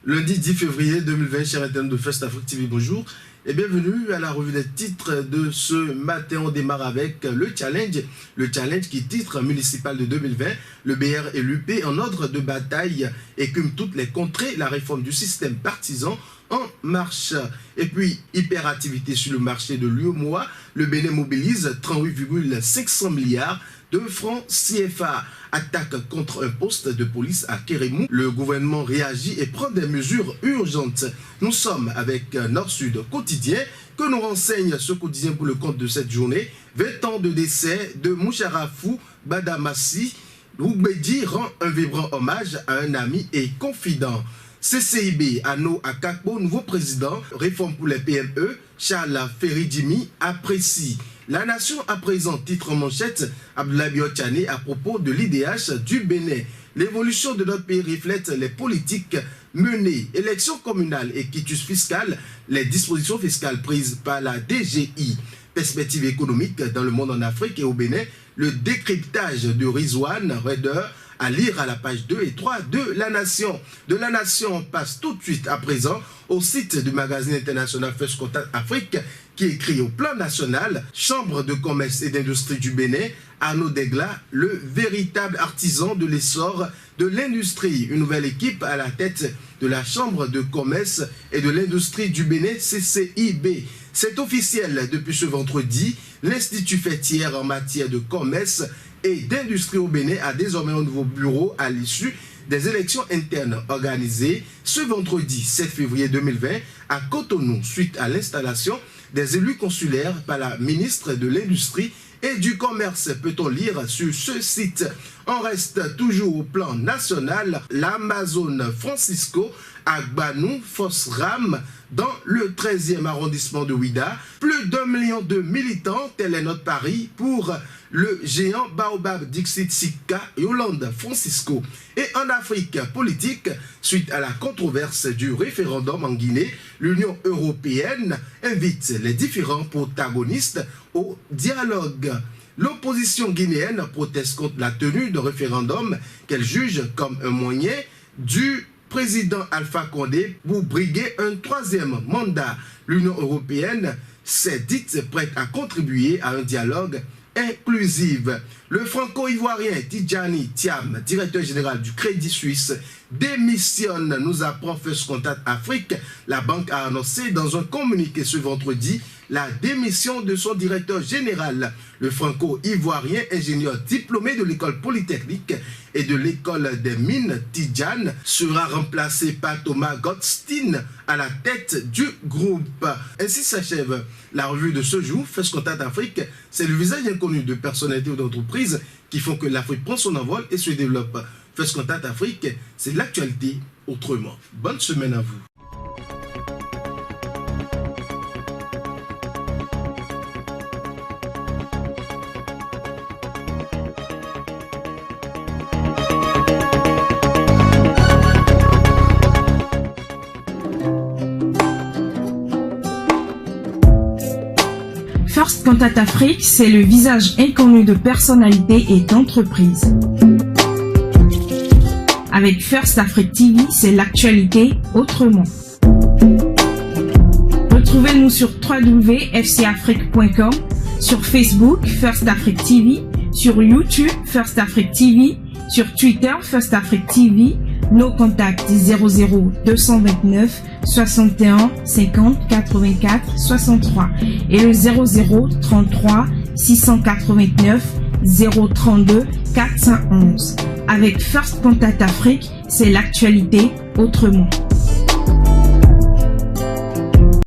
Lundi 10 février 2020, chers internautes de First Afrique TV, bonjour et bienvenue à la revue des titres de ce matin. On démarre avec le challenge qui titre municipal de 2020, le BR et l'UP en ordre de bataille écument toutes les contrées, la réforme du système partisan en marche. Et puis, hyperactivité sur le marché de l'UEMOA, le Bénin mobilise 38,500 milliards de francs CFA. Attaque contre un poste de police à Kérémou. Le gouvernement réagit et prend des mesures urgentes. Nous sommes avec Nord-Sud Quotidien que nous renseigne ce quotidien pour le compte de cette journée. 20 ans de décès de Moucharafou Badamassi. Oubedi rend un vibrant hommage à un ami et confident. CCIB, Ano Akakpo, nouveau président, réforme pour les PME, Charles Feridimi apprécie. La Nation à présent, titre en manchette, Abdoulaye Biotchane à propos de l'IDH du Bénin. L'évolution de notre pays reflète les politiques menées. Élections communales et quitus fiscal, les dispositions fiscales prises par la DGI. Perspective économique dans le monde en Afrique et au Bénin, le décryptage de Rizwan Raider à lire à la page 2 et 3 de La Nation. De La Nation, on passe tout de suite à présent au site du magazine international First Contact Afrique qui écrit au plan national, Chambre de commerce et d'industrie du Bénin, Arnaud Degla, le véritable artisan de l'essor de l'industrie. Une nouvelle équipe à la tête de la Chambre de commerce et de l'industrie du Bénin, CCIB. C'est officiel depuis ce vendredi, l'Institut fêtière en matière de commerce et d'industrie au Bénin a désormais un nouveau bureau à l'issue des élections internes organisées ce vendredi 7 février 2020 à Cotonou suite à l'installation des élus consulaires par la ministre de l'Industrie et du Commerce. Peut-on lire sur ce site? On reste toujours au plan national, l'Amazon Francisco à Gbanou, Fosram, dans le 13e arrondissement de Ouida. Plus d'1 million de militants, tel est notre pari pour le géant Baobab Dixit Sika Yolande Francisco. Et en Afrique politique, suite à la controverse du référendum en Guinée, l'Union européenne invite les différents protagonistes au dialogue. L'opposition guinéenne proteste contre la tenue de référendum qu'elle juge comme un moyen du président Alpha Condé pour briguer un 3e mandat. L'Union européenne s'est dite prête à contribuer à un dialogue inclusif. Le franco-ivoirien Tidjani Thiam, directeur général du Crédit Suisse, démissionne, nous apprend First Contact Afrique. La banque a annoncé dans un communiqué ce vendredi la démission de son directeur général. Le franco-ivoirien ingénieur diplômé de l'école polytechnique et de l'école des mines Tidjane sera remplacé par Thomas Gottstein à la tête du groupe. Ainsi s'achève la revue de ce jour. First Contact Afrique, c'est le visage inconnu de personnalités ou d'entreprises qui font que l'Afrique prend son envol et se développe. First Contact Afrique, c'est l'actualité autrement. Bonne semaine à vous. First Contact Afrique, c'est le visage inconnu de personnalités et d'entreprises. Avec First Afrique TV, c'est l'actualité autrement. Retrouvez-nous sur www.fcafrique.com, sur Facebook First Afrique TV, sur YouTube First Afrique TV, sur Twitter First Afrique TV. Nos contacts 00 229 61 50 84 63 et le 00 33 689 032 411. Avec First Contact Afrique, c'est l'actualité autrement.